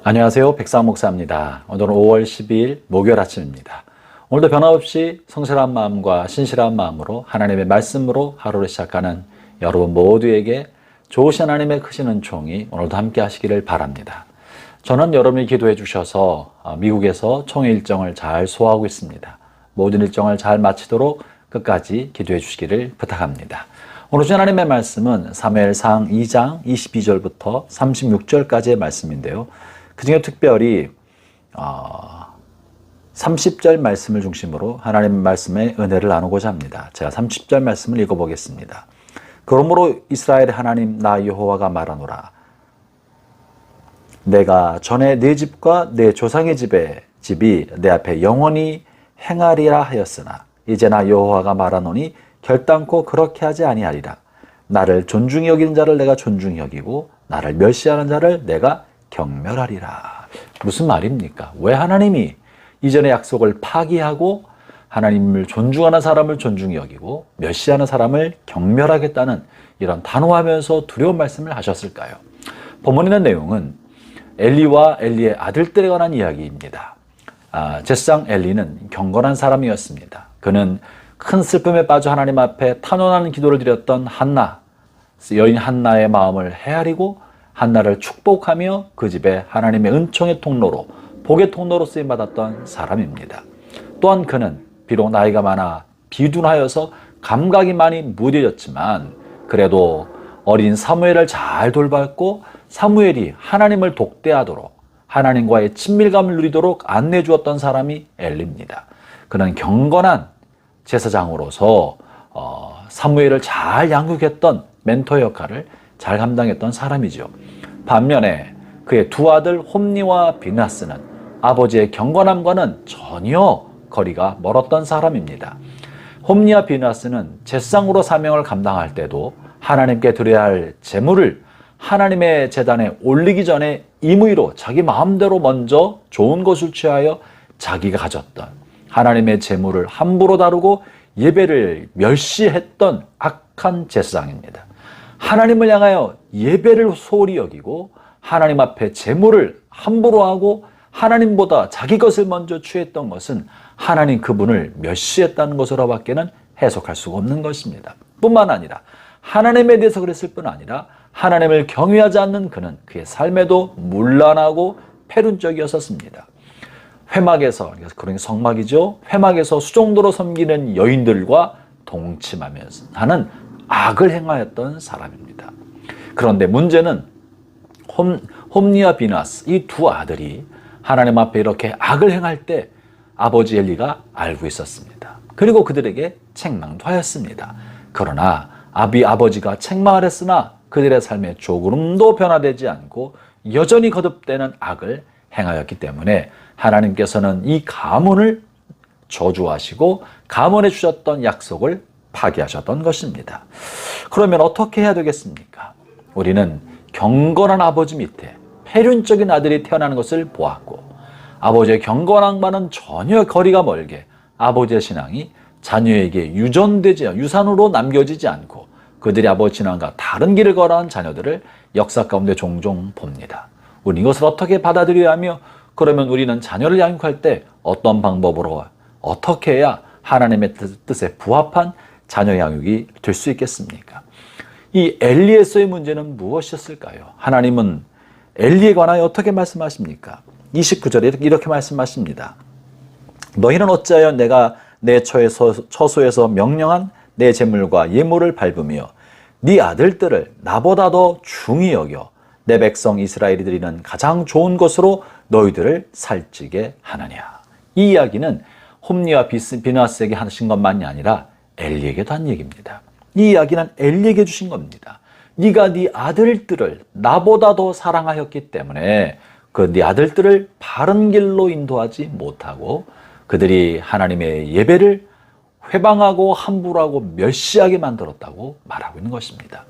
안녕하세요. 백상 목사입니다. 오늘은 5월 12일 목요일 아침입니다. 오늘도 변함없이 성실한 마음과 신실한 마음으로 하나님의 말씀으로 하루를 시작하는 여러분 모두에게 좋으신 하나님의 크신 은총이 오늘도 함께 하시기를 바랍니다. 저는 여러분이 기도해 주셔서 미국에서 총회 일정을 잘 소화하고 있습니다. 모든 일정을 잘 마치도록 끝까지 기도해 주시기를 부탁합니다. 오늘 주신 하나님의 말씀은 사무엘상 2장 22절부터 36절까지의 말씀인데요. 그 중에 특별히 30절 말씀을 중심으로 하나님의 말씀의 은혜를 나누고자 합니다. 제가 30절 말씀을 읽어보겠습니다. 그러므로 이스라엘의 하나님 나 여호와가 말하노라. 내가 전에 네 집과 네 조상의 집이 내 앞에 영원히 행하리라 하였으나 이제 나 여호와가 말하노니 결단코 그렇게 하지 아니하리라. 나를 존중히 여기는 자를 내가 존중히 여기고 나를 멸시하는 자를 내가 경멸하리라. 무슨 말입니까? 왜 하나님이 이전의 약속을 파기하고 하나님을 존중하는 사람을 존중히 여기고 멸시하는 사람을 경멸하겠다는 이런 단호하면서 두려운 말씀을 하셨을까요? 본문에 있는 내용은 엘리와 엘리의 아들들에 관한 이야기입니다. 제사장 엘리는 경건한 사람이었습니다. 그는 큰 슬픔에 빠져 하나님 앞에 탄원하는 기도를 드렸던 여인 한나의 마음을 헤아리고 한나를 축복하며 그 집에 하나님의 은총의 통로로 복의 통로로 쓰임받았던 사람입니다. 또한 그는 비록 나이가 많아 비둔하여서 감각이 많이 무뎌졌지만 그래도 어린 사무엘을 잘 돌봤고 사무엘이 하나님을 독대하도록 하나님과의 친밀감을 누리도록 안내해 주었던 사람이 엘리입니다. 그는 경건한 제사장으로서 사무엘을 잘 양육했던 멘토 역할을 잘 감당했던 사람이죠. 반면에 그의 두 아들 홈니와 비나스는 아버지의 경건함과는 전혀 거리가 멀었던 사람입니다. 홈니와 비나스는 제사장으로 사명을 감당할 때도 하나님께 드려야 할 제물을 하나님의 제단에 올리기 전에 임의로 자기 마음대로 먼저 좋은 것을 취하여 자기가 가졌던 하나님의 제물을 함부로 다루고 예배를 멸시했던 악한 제사장입니다. 하나님을 향하여 예배를 소홀히 여기고 하나님 앞에 제물을 함부로 하고 하나님보다 자기 것을 먼저 취했던 것은 하나님 그분을 멸시했다는 것으로밖에는 해석할 수가 없는 것입니다. 뿐만 아니라 하나님에 대해서 그랬을 뿐 아니라 하나님을 경외하지 않는 그는 그의 삶에도 문란하고 패륜적이었었습니다. 회막에서, 그러니 성막이죠. 회막에서 수종도로 섬기는 여인들과 동침하면서 하는 악을 행하였던 사람입니다. 그런데 문제는 홈니와 비나스 이 두 아들이 하나님 앞에 이렇게 악을 행할 때 아버지 엘리가 알고 있었습니다. 그리고 그들에게 책망도 하였습니다. 그러나 아버지가 책망을 했으나 그들의 삶에 조금도 변화되지 않고 여전히 거듭되는 악을 행하였기 때문에 하나님께서는 이 가문을 저주하시고 가문해 주셨던 약속을 파기하셨던 것입니다. 그러면 어떻게 해야 되겠습니까? 우리는 경건한 아버지 밑에 패륜적인 아들이 태어나는 것을 보았고 아버지의 경건함과는 전혀 거리가 멀게 아버지의 신앙이 자녀에게 유산으로 남겨지지 않고 그들이 아버지 신앙과 다른 길을 걸어간 자녀들을 역사 가운데 종종 봅니다. 우리 이것을 어떻게 받아들여야 하며 그러면 우리는 자녀를 양육할 때 어떤 방법으로 어떻게 해야 하나님의 뜻에 부합한 자녀 양육이 될 수 있겠습니까? 이 엘리에서의 문제는 무엇이었을까요? 하나님은 엘리에 관하여 어떻게 말씀하십니까? 29절에 이렇게 말씀하십니다. 너희는 어찌하여 내가 내 처소에서 명령한 내 제물과 예물을 밟으며 네 아들들을 나보다 더 중히 여겨 내 백성 이스라엘이 드리는 가장 좋은 것으로 너희들을 살찌게 하느냐. 이 이야기는 홈니와 비나스에게 하신 것만이 아니라 엘리에게도 한 얘기입니다. 이 이야기는 엘리에게 주신 겁니다. 네가 네 아들들을 나보다 더 사랑하였기 때문에 네 아들들을 바른 길로 인도하지 못하고 그들이 하나님의 예배를 회방하고 함부로 하고 멸시하게 만들었다고 말하고 있는 것입니다.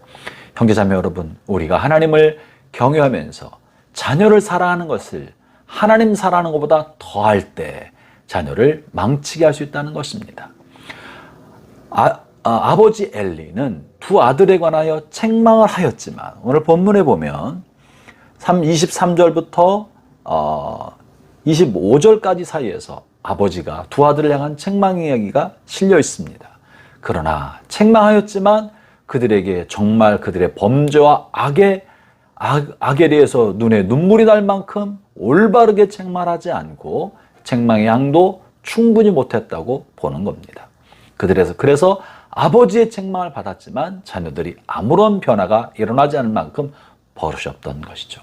형제자매 여러분, 우리가 하나님을 경외하면서 자녀를 사랑하는 것을 하나님 사랑하는 것보다 더할 때 자녀를 망치게 할 수 있다는 것입니다. 아버지 엘리는 두 아들에 관하여 책망을 하였지만 오늘 본문에 보면 23절부터 25절까지 사이에서 아버지가 두 아들을 향한 책망 이야기가 실려 있습니다. 그러나 책망하였지만 그들에게 정말 그들의 범죄와 악에 대해서 눈에 눈물이 날 만큼 올바르게 책망하지 않고 책망의 양도 충분히 못했다고 보는 겁니다. 그래서 아버지의 책망을 받았지만 자녀들이 아무런 변화가 일어나지 않을 만큼 버릇이 없던 것이죠.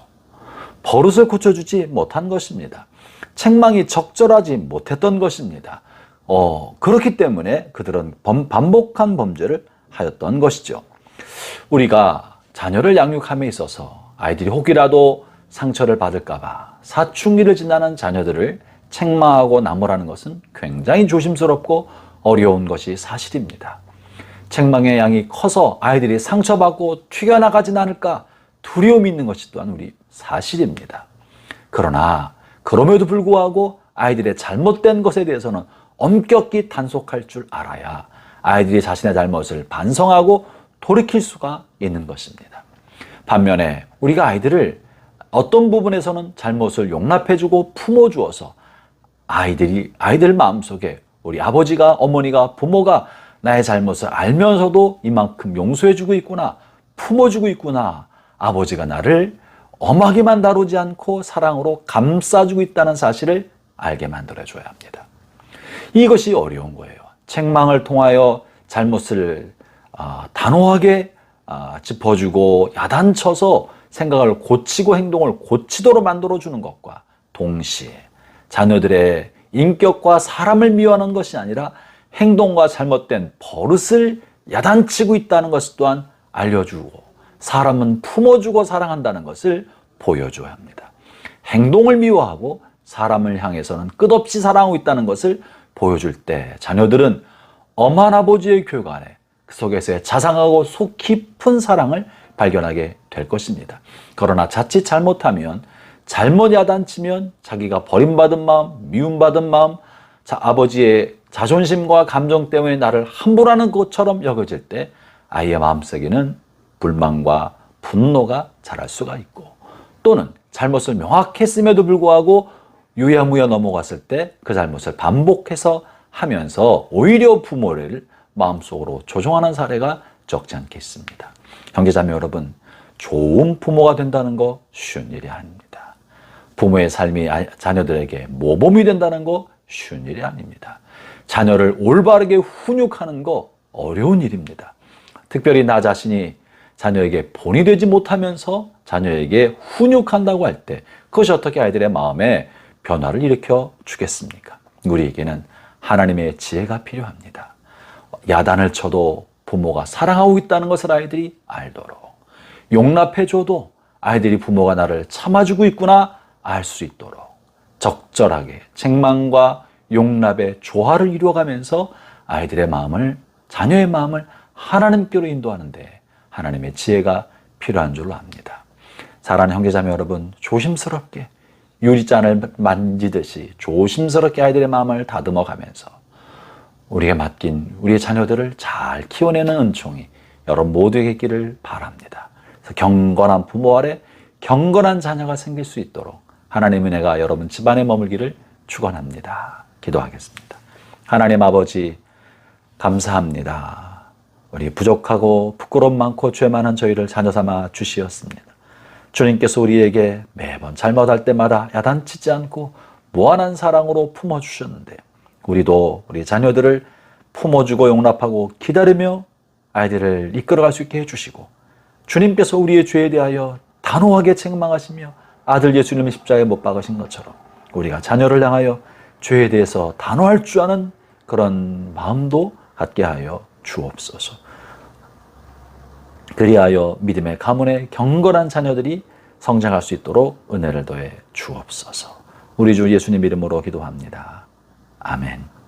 버릇을 고쳐주지 못한 것입니다. 책망이 적절하지 못했던 것입니다. 그렇기 때문에 그들은 반복한 범죄를 하였던 것이죠. 우리가 자녀를 양육함에 있어서 아이들이 혹이라도 상처를 받을까봐 사춘기를 지나는 자녀들을 책망하고 나무라는 것은 굉장히 조심스럽고 어려운 것이 사실입니다. 책망의 양이 커서 아이들이 상처받고 튀겨나가진 않을까 두려움이 있는 것이 또한 우리 사실입니다. 그러나 그럼에도 불구하고 아이들의 잘못된 것에 대해서는 엄격히 단속할 줄 알아야 아이들이 자신의 잘못을 반성하고 돌이킬 수가 있는 것입니다. 반면에 우리가 아이들을 어떤 부분에서는 잘못을 용납해주고 품어주어서 아이들 마음속에 우리 아버지가, 어머니가, 부모가 나의 잘못을 알면서도 이만큼 용서해주고 있구나, 품어주고 있구나, 아버지가 나를 엄하게만 다루지 않고 사랑으로 감싸주고 있다는 사실을 알게 만들어줘야 합니다. 이것이 어려운 거예요. 책망을 통하여 잘못을 단호하게 짚어주고 야단쳐서 생각을 고치고 행동을 고치도록 만들어주는 것과 동시에 자녀들의 인격과 사람을 미워하는 것이 아니라 행동과 잘못된 버릇을 야단치고 있다는 것 또한 알려주고 사람은 품어주고 사랑한다는 것을 보여줘야 합니다. 행동을 미워하고 사람을 향해서는 끝없이 사랑하고 있다는 것을 보여줄 때 자녀들은 엄한 아버지의 교육 안에 그 속에서의 자상하고 속 깊은 사랑을 발견하게 될 것입니다. 그러나 자칫 잘못하면 잘못 야단치면 자기가 버림받은 마음, 미움받은 마음, 아버지의 자존심과 감정 때문에 나를 함부로 하는 것처럼 여겨질 때 아이의 마음속에는 불만과 분노가 자랄 수가 있고 또는 잘못을 명확했음에도 불구하고 유야무야 넘어갔을 때 그 잘못을 반복해서 하면서 오히려 부모를 마음속으로 조종하는 사례가 적지 않겠습니다. 형제자매 여러분, 좋은 부모가 된다는 거 쉬운 일이 아닙니다. 부모의 삶이 자녀들에게 모범이 된다는 거 쉬운 일이 아닙니다. 자녀를 올바르게 훈육하는 거 어려운 일입니다. 특별히 나 자신이 자녀에게 본이 되지 못하면서 자녀에게 훈육한다고 할 때 그것이 어떻게 아이들의 마음에 변화를 일으켜 주겠습니까? 우리에게는 하나님의 지혜가 필요합니다. 야단을 쳐도 부모가 사랑하고 있다는 것을 아이들이 알도록, 용납해줘도 아이들이 부모가 나를 참아주고 있구나 알 수 있도록 적절하게 책망과 용납의 조화를 이루어가면서 아이들의 마음을, 자녀의 마음을 하나님께로 인도하는데 하나님의 지혜가 필요한 줄로 압니다. 사랑하는 형제자매 여러분, 조심스럽게 유리잔을 만지듯이 조심스럽게 아이들의 마음을 다듬어 가면서 우리가 맡긴 우리의 자녀들을 잘 키워내는 은총이 여러분 모두에게 있기를 바랍니다. 그래서 경건한 부모 아래 경건한 자녀가 생길 수 있도록 하나님의 은혜가 여러분 집안에 머물기를 축원합니다. 기도하겠습니다. 하나님 아버지, 감사합니다. 우리 부족하고 부끄러움 많고 죄 많은 저희를 자녀 삼아 주시었습니다. 주님께서 우리에게 매번 잘못할 때마다 야단치지 않고 무한한 사랑으로 품어주셨는데 우리도 우리 자녀들을 품어주고 용납하고 기다리며 아이들을 이끌어갈 수 있게 해주시고 주님께서 우리의 죄에 대하여 단호하게 책망하시며 아들 예수님의 십자가에 못 박으신 것처럼 우리가 자녀를 향하여 죄에 대해서 단호할 줄 아는 그런 마음도 갖게 하여 주옵소서. 그리하여 믿음의 가문에 경건한 자녀들이 성장할 수 있도록 은혜를 더해 주옵소서. 우리 주 예수님 이름으로 기도합니다. 아멘.